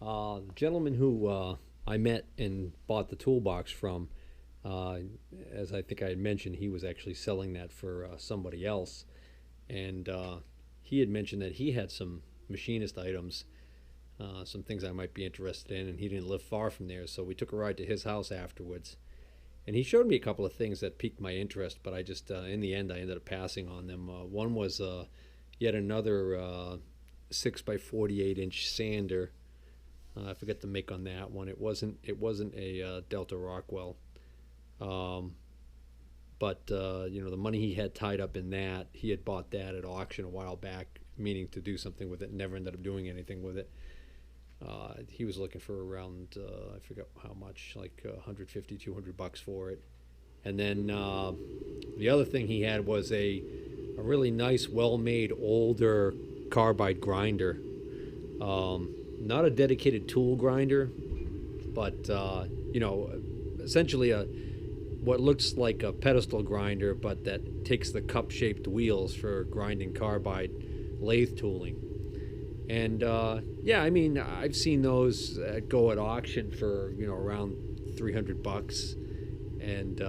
The gentleman who I met and bought the toolbox from, uh, as I think I had mentioned, he was actually selling that for somebody else. And he had mentioned that he had some machinist items, some things I might be interested in, and he didn't live far from there. So we took a ride to his house afterwards. And he showed me a couple of things that piqued my interest, but I just, in the end, I ended up passing on them. One was yet another 6 by 48-inch sander. I forget the make on that one. It wasn't a Delta Rockwell, um, but the money he had tied up in that, he had bought that at auction a while back, meaning to do something with it. Never ended up doing anything with it. He was looking for around I forget how much, like 150, $200 for it. And then the other thing he had was a really nice, well-made, older carbide grinder. Not a dedicated tool grinder, but essentially a what looks like a pedestal grinder, but that takes the cup-shaped wheels for grinding carbide lathe tooling. And yeah, I mean, I've seen those go at auction for around $300, and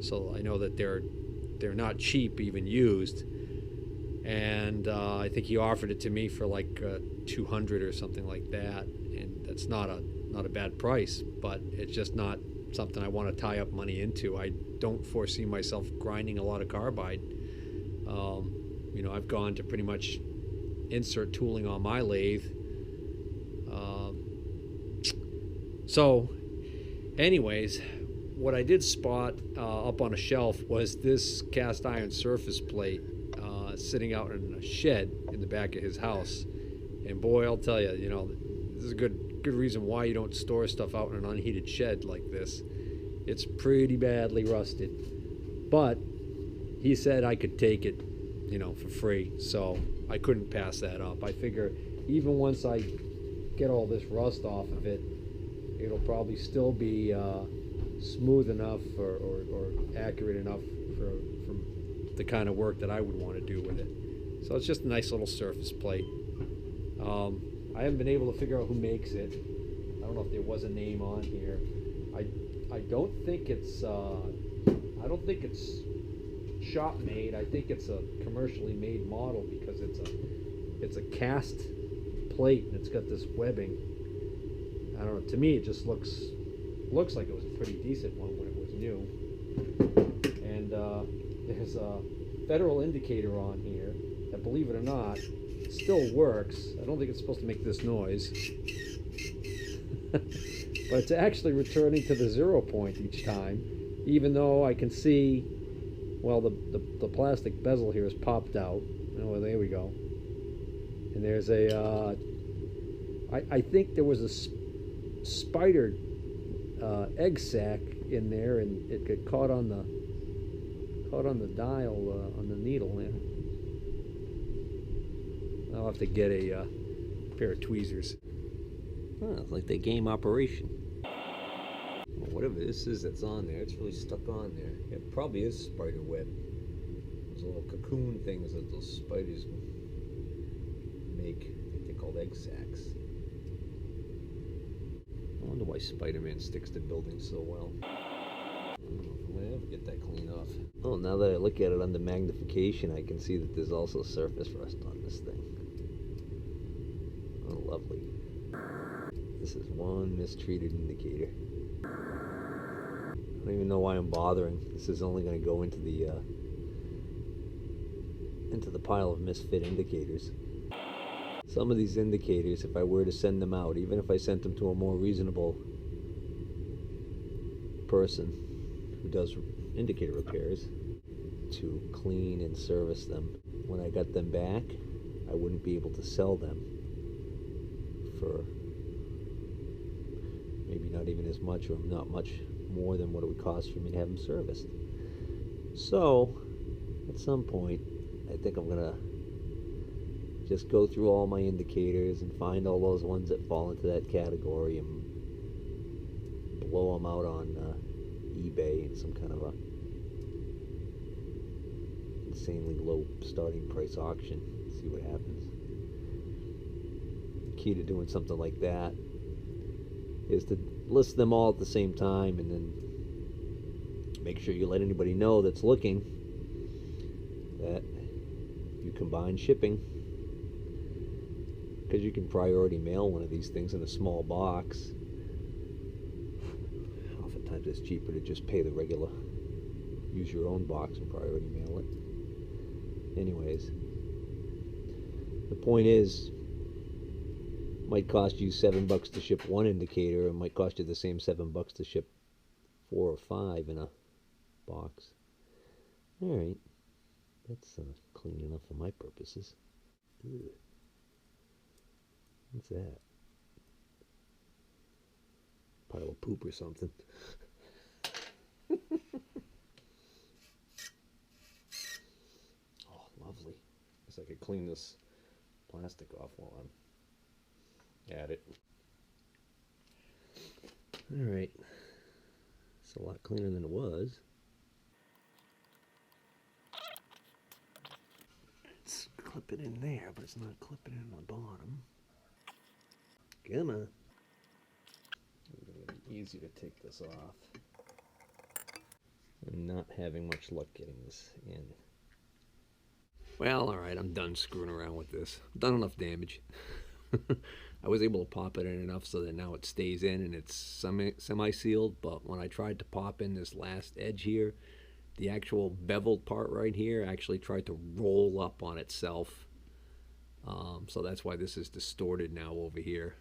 so I know that they're not cheap, even used. And I think he offered it to me for like 200 or something like that, and that's not a bad price, but it's just not something I want to tie up money into. I don't foresee myself grinding a lot of carbide. I've gone to pretty much insert tooling on my lathe. So, anyways, what I did spot up on a shelf was this cast iron surface plate sitting out in a shed in the back of his house. And boy, I'll tell you, this is a good reason why you don't store stuff out in an unheated shed like this. It's pretty badly rusted. But he said I could take it, for free. So I couldn't pass that up. I figure even once I get all this rust off of it, it'll probably still be smooth enough or accurate enough for the kind of work that I would want to do with it. So it's just a nice little surface plate. I haven't been able to figure out who makes it. I don't know if there was a name on here. I don't think it's shop made. I think it's a commercially made model because it's a cast plate and it's got this webbing. I don't know. To me, it just looks like it was a pretty decent one when it was new. And there's a federal indicator on here that, believe it or not, still works. I don't think it's supposed to make this noise. But it's actually returning to the 0 point each time, even though I can see, well, the plastic bezel here is popped out. Oh, there we go. And there's a, I think there was a spider egg sac in there, and it got caught on the dial, on the needle there. I'll have to get a pair of tweezers. Oh, it's like the game Operation. Well, whatever this is that's on there, it's really stuck on there. It probably is spider web. Those little cocoon things that those spiders make. I think they're called egg sacs. I wonder why Spider-Man sticks to buildings so well. I don't know if I'm gonna ever get that clean off. Oh, now that I look at it under magnification, I can see that there's also surface rust on this thing. Oh, lovely. This is one mistreated indicator. I don't even know why I'm bothering. This is only going to go into the pile of misfit indicators. Some of these indicators, if I were to send them out, even if I sent them to a more reasonable person who does indicator repairs to clean and service them, when I got them back, I wouldn't be able to sell them for maybe not even as much, or not much more than what it would cost for me to have them serviced. So at some point, I think I'm gonna just go through all my indicators and find all those ones that fall into that category and blow them out on eBay in some kind of a insanely low starting price auction. See what happens. The key to doing something like that is to list them all at the same time, and then make sure you let anybody know that's looking that you combine shipping, because you can priority mail one of these things in a small box. Oftentimes it's cheaper to just pay the regular, use your own box and priority mail it. Anyways, the point is, it might cost you $7 to ship one indicator. It might cost you the same $7 to ship 4 or 5 in a box. All right, that's clean enough for my purposes. Ugh. What's that? Pile of poop or something. Oh, lovely. Guess I could clean this plastic off while I'm at it. All right. It's a lot cleaner than it was. Let's clip it in there, but it's not clipping in the bottom. Come on. It's going to be easy to take this off. I'm not having much luck getting this in. Well, alright, I'm done screwing around with this. I've done enough damage. I was able to pop it in enough so that now it stays in and it's semi-sealed, but when I tried to pop in this last edge here, the actual beveled part right here actually tried to roll up on itself. So that's why this is distorted now over here.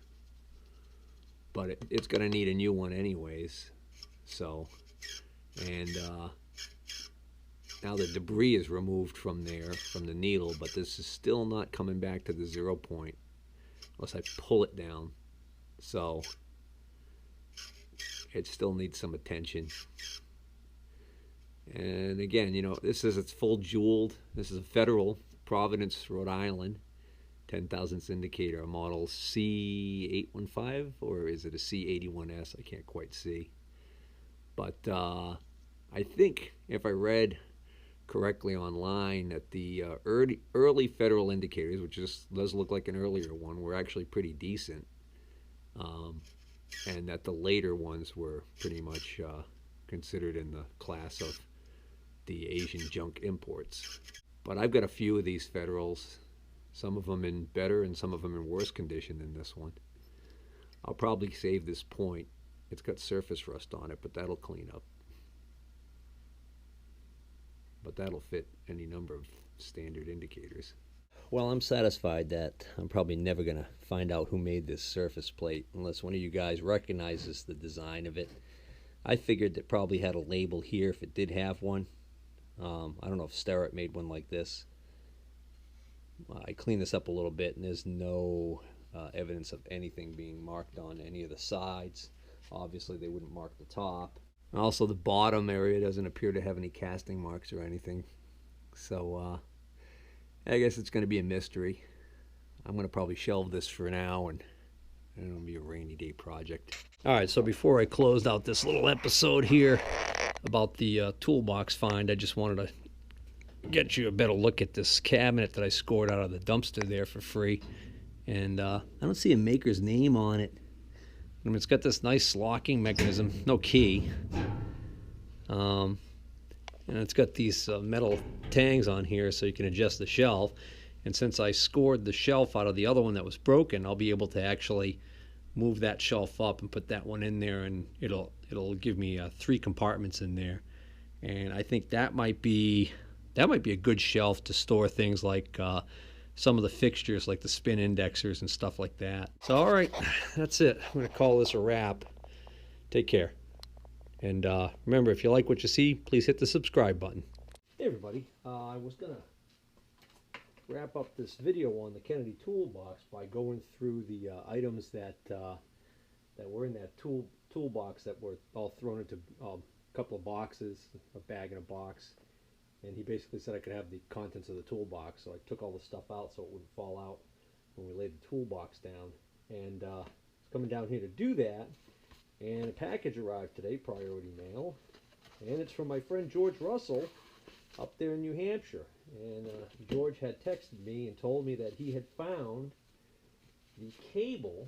But it's going to need a new one anyways. So, and now the debris is removed from there, from the needle, but this is still not coming back to the 0 point unless I pull it down. So it still needs some attention. And again, you know, it's full jeweled. This is a Federal, Providence, Rhode Island, 10 thousandths indicator, a model C815, or is it a C81S? I can't quite see. But I think if I read correctly online that the early Federal indicators, which does look like an earlier one, were actually pretty decent, and that the later ones were pretty much considered in the class of the Asian junk imports. But I've got a few of these Federals, some of them in better and some of them in worse condition than this one. I'll probably save this point. It's got surface rust on it, but that'll clean up. But that'll fit any number of standard indicators. Well, I'm satisfied that I'm probably never going to find out who made this surface plate unless one of you guys recognizes the design of it. I figured it probably had a label here if it did have one. I don't know if Starrett made one like this. I cleaned this up a little bit and there's no evidence of anything being marked on any of the sides. Obviously they wouldn't mark the top. Also the bottom area doesn't appear to have any casting marks or anything. So I guess it's going to be a mystery. I'm going to probably shelve this for now, and it'll be a rainy day project. Alright, so before I closed out this little episode here about the toolbox find, I just wanted to get you a better look at this cabinet that I scored out of the dumpster there for free. And I don't see a maker's name on it. I mean, it's got this nice locking mechanism, no key. And it's got these metal tangs on here so you can adjust the shelf. And since I scored the shelf out of the other one that was broken, I'll be able to actually move that shelf up and put that one in there, and it'll give me 3 compartments in there. And I think that might be a good shelf to store things like some of the fixtures, like the spin indexers and stuff like that. So all right, that's it. I'm going to call this a wrap. Take care. And remember, if you like what you see, please hit the subscribe button. Hey everybody, I was going to wrap up this video on the Kennedy Toolbox by going through the items that were in that toolbox that were all thrown into a couple of boxes, a bag and a box. And he basically said I could have the contents of the toolbox, so I took all the stuff out so it wouldn't fall out when we laid the toolbox down. And I was coming down here to do that, and a package arrived today, priority mail, and it's from my friend George Russell up there in New Hampshire. And George had texted me and told me that he had found the cable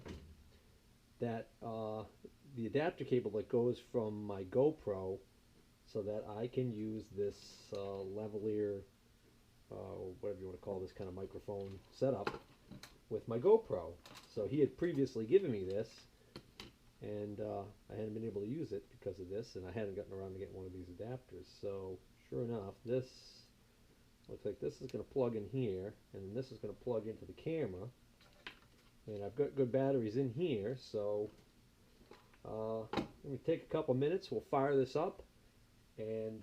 that the adapter cable that goes from my GoPro so that I can use this lavalier, or whatever you want to call this kind of microphone setup with my GoPro. So he had previously given me this, and I hadn't been able to use it because of this, and I hadn't gotten around to getting one of these adapters. So sure enough, this looks like this is going to plug in here, and this is going to plug into the camera. And I've got good batteries in here, so let me take a couple minutes. We'll fire this up, and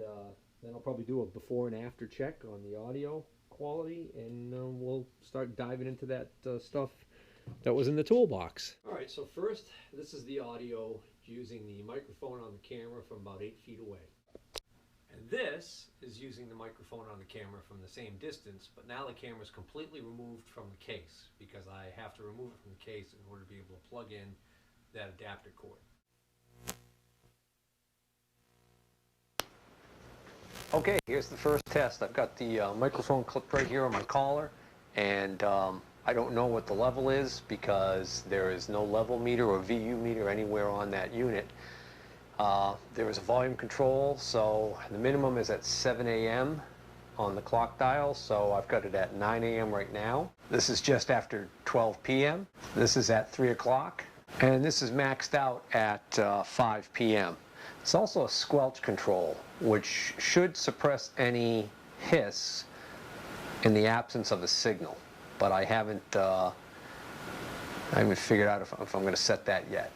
then I'll probably do a before and after check on the audio quality, and we'll start diving into that stuff that was in the toolbox. Alright, so first, this is the audio using the microphone on the camera from about 8 feet away. And this is using the microphone on the camera from the same distance, but now the camera is completely removed from the case because I have to remove it from the case in order to be able to plug in that adapter cord. Okay, here's the first test. I've got the microphone clipped right here on my collar, and I don't know what the level is because there is no level meter or VU meter anywhere on that unit. There is a volume control, so the minimum is at 7 a.m. on the clock dial, so I've got it at 9 a.m. right now. This is just after 12 p.m. This is at 3 o'clock, and this is maxed out at 5 p.m. It's also a squelch control, which should suppress any hiss in the absence of a signal, but I haven't figured out if I'm going to set that yet.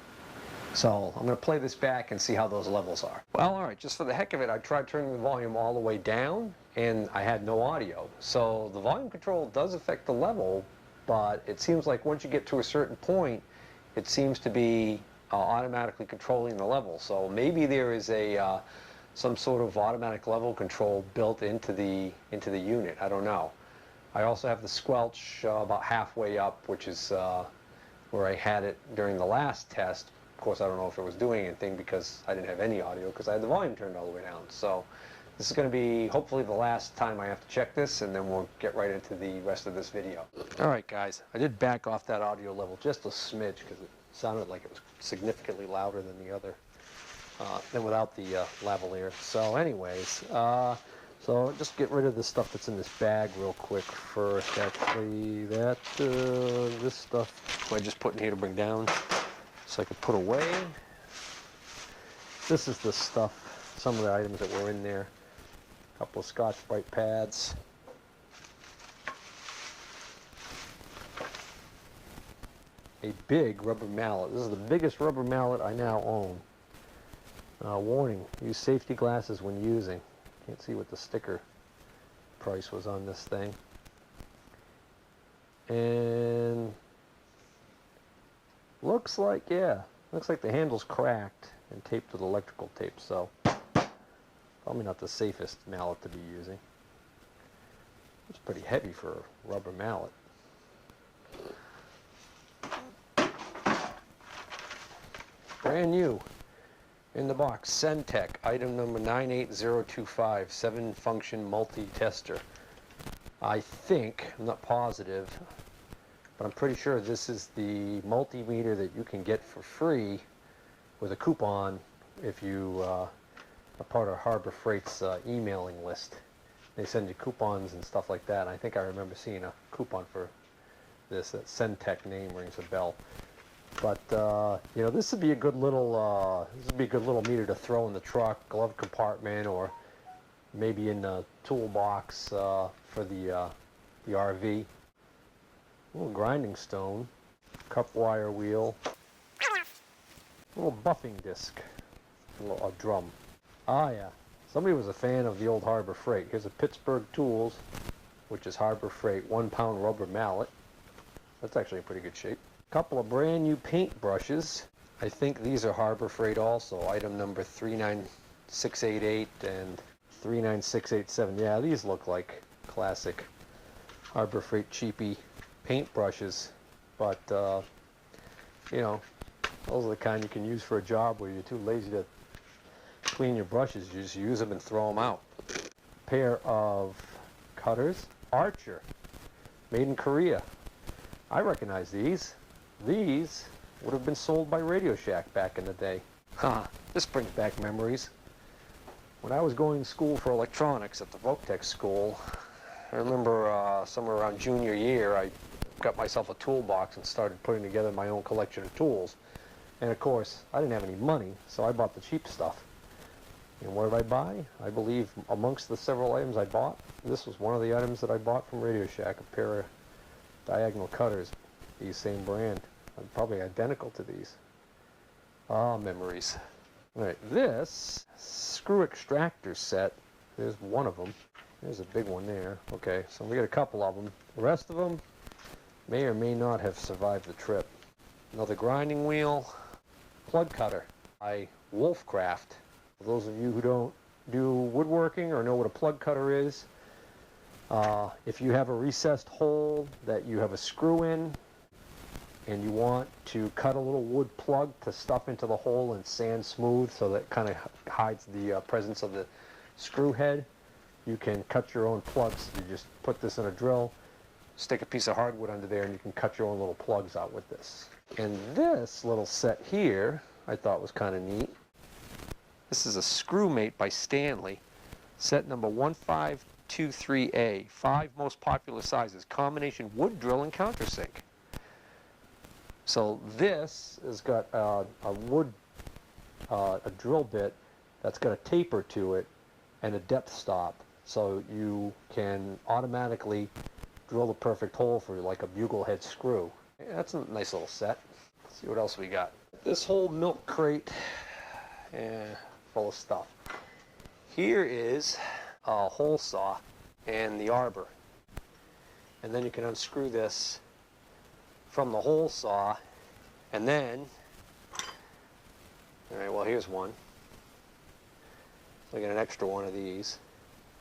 So I'm going to play this back and see how those levels are. Well, alright, just for the heck of it, I tried turning the volume all the way down, and I had no audio. So the volume control does affect the level, but it seems like once you get to a certain point, it seems to be automatically controlling the level. So maybe there is a some sort of automatic level control built into the unit. I don't know. I also have the squelch about halfway up, which is where I had it during the last test. Of course, I don't know if it was doing anything because I didn't have any audio because I had the volume turned all the way down. So this is going to be hopefully the last time I have to check this, and then we'll get right into the rest of this video. Alright guys, I did back off that audio level just a smidge because it sounded like it was significantly louder than the other, than without the lavalier. So anyways, so just get rid of the stuff that's in this bag real quick first. Actually, this stuff I just put in here to bring down so I could put away. This is the stuff, some of the items that were in there. A couple of Scotch-Brite pads. A big rubber mallet. This is the biggest rubber mallet I now own. Warning, use safety glasses when using. Can't see what the sticker price was on this thing. And looks like the handle's cracked and taped with electrical tape, so probably not the safest mallet to be using. It's pretty heavy for a rubber mallet. Brand new in the box, Centec, item number 98025, 7-function multi-tester. I think, I'm not positive, but I'm pretty sure this is the multimeter that you can get for free with a coupon if you are part of Harbor Freight's emailing list. They send you coupons and stuff like that. I think I remember seeing a coupon for this. That Centec name rings a bell. But you know, this would be a good little meter to throw in the truck, glove compartment, or maybe in the toolbox for the RV. A little grinding stone, cup wire wheel, a little buffing disc, a drum. Ah yeah, somebody was a fan of the old Harbor Freight. Here's a Pittsburgh Tools, which is Harbor Freight 1-pound rubber mallet. That's actually in pretty good shape. Couple of brand new paint brushes. I think these are Harbor Freight also. Item number 39688 and 39687. Yeah, these look like classic Harbor Freight cheapy paint brushes, but you know, those are the kind you can use for a job where you're too lazy to clean your brushes. You just use them and throw them out. Pair of cutters, Archer, made in Korea. I recognize these. These would have been sold by Radio Shack back in the day. This brings back memories. When I was going to school for electronics at the Voctech school, I remember somewhere around junior year, I got myself a toolbox and started putting together my own collection of tools. And of course, I didn't have any money, so I bought the cheap stuff. And what did I buy? I believe amongst the several items I bought, this was one of the items that I bought from Radio Shack, a pair of diagonal cutters, these same brand, probably identical to these. Memories. All right, this screw extractor set, there's one of them. There's a big one there. Okay, so we got a couple of them. The rest of them may or may not have survived the trip. Another grinding wheel, plug cutter by Wolfcraft. For those of you who don't do woodworking or know what a plug cutter is, if you have a recessed hole that you have a screw in and you want to cut a little wood plug to stuff into the hole and sand smooth so that kind of hides the presence of the screw head, you can cut your own plugs. You just put this in a drill, stick a piece of hardwood under there, and you can cut your own little plugs out with this. And this little set here I thought was kind of neat. This is a screw mate by Stanley, set number 1523A, 5 most popular sizes, combination wood drill and countersink. So this has got a drill bit that's got a taper to it and a depth stop, so you can automatically drill the perfect hole for like a bugle head screw. Yeah, that's a nice little set. Let's see what else we got. This whole milk crate, full of stuff. Here is a hole saw and the arbor, and then you can unscrew this from the hole saw, and then, all right, well, here's one. So I get an extra one of these.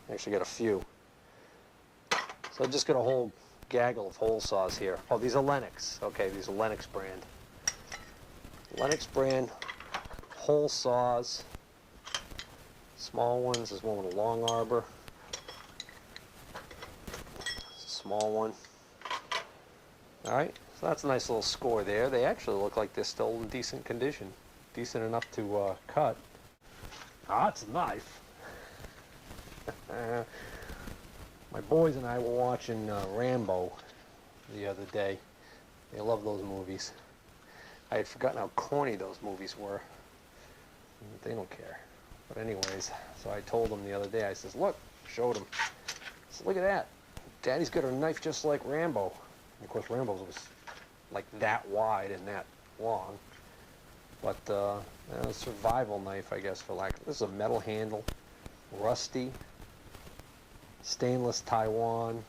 I actually got a few. So I just got a whole gaggle of hole saws here. Oh, these are Lennox. Okay, these are Lennox brand. Lennox brand hole saws. Small ones. There's one with a long arbor. Small one. All right, so that's a nice little score there. They actually look like they're still in decent condition. Decent enough to cut. It's a knife. My boys and I were watching Rambo the other day. They love those movies. I had forgotten how corny those movies were. They don't care. But anyways, so I told them the other day, I says, look, showed them. I said, look at that. Daddy's got a knife just like Rambo. And of course, Rambo's was like that wide and that long. But a survival knife, I guess, for lack of. This is a metal handle, rusty, stainless Taiwan,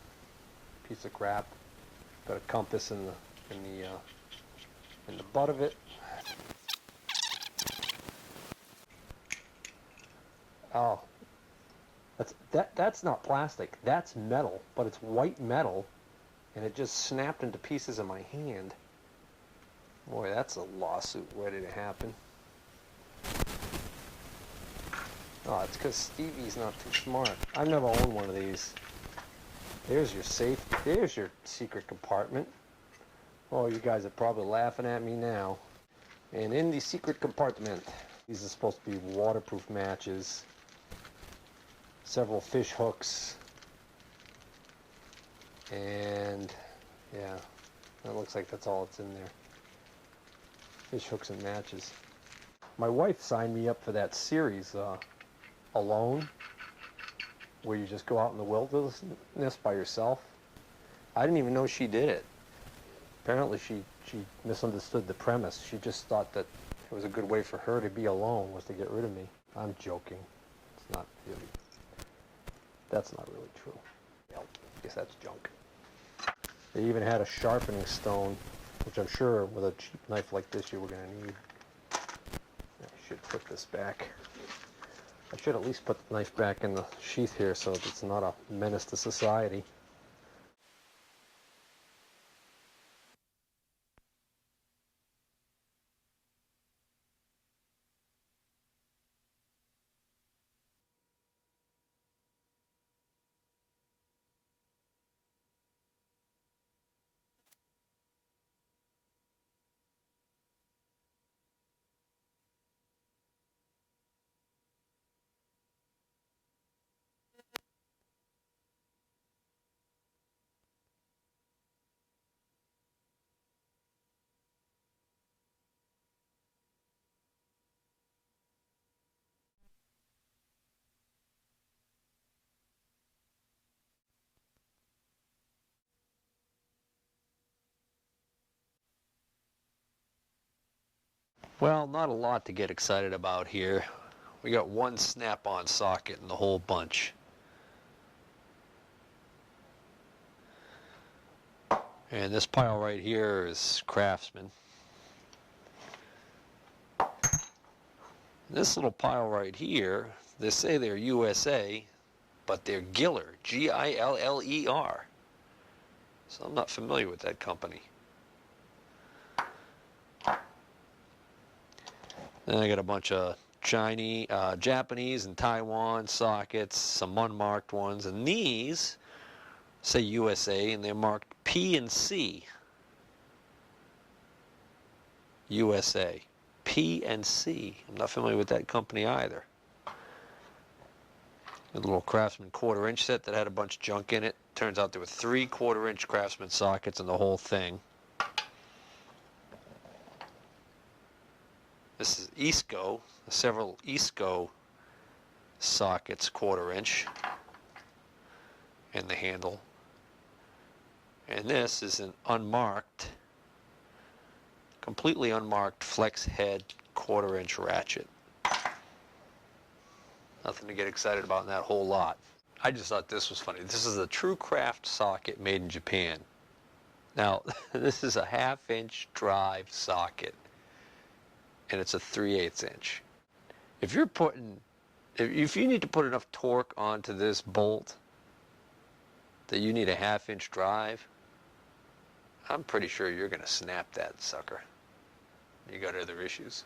piece of crap. Got a compass in the butt of it. Oh, that's not plastic. That's metal, but it's white metal, and it just snapped into pieces in my hand. Boy, that's a lawsuit ready to happen. Oh, it's because Stevie's not too smart. I've never owned one of these. There's your safe. There's your secret compartment. Oh, you guys are probably laughing at me now. And in the secret compartment, these are supposed to be waterproof matches, several fish hooks, and yeah, that looks like that's all that's in there. Fish hooks and matches. My wife signed me up for that series, Alone, where you just go out in the wilderness by yourself. I didn't even know she did it. Apparently she misunderstood the premise. She just thought that it was a good way for her to be alone, was to get rid of me. I'm joking. It's not really. That's not really true. Well, I guess that's junk. They even had a sharpening stone, which I'm sure with a cheap knife like this you were going to need. I should put this back. I should at least put the knife back in the sheath here so that it's not a menace to society. Well, not a lot to get excited about here. We got one snap-on socket in the whole bunch. And this pile right here is Craftsman. This little pile right here, they say they're USA, but they're Giller, G-I-L-L-E-R. So I'm not familiar with that company. Then I got a bunch of Chinese, Japanese and Taiwan sockets, some unmarked ones, and these say USA and they're marked P and C. USA. P and C. I'm not familiar with that company either. A little Craftsman 1/4 inch set that had a bunch of junk in it. Turns out there were 3 1/4 inch Craftsman sockets in the whole thing. This is Isco, several Isco sockets 1/4 inch in the handle. And this is an unmarked, completely unmarked flex head 1/4 inch ratchet. Nothing to get excited about in that whole lot. I just thought this was funny. This is a True Craft socket made in Japan. Now, this is a 1/2 inch drive socket, and it's a 3/8 inch. If you're putting, if you need to put enough torque onto this bolt that you need a 1/2 inch drive, I'm pretty sure you're going to snap that sucker. You got other issues.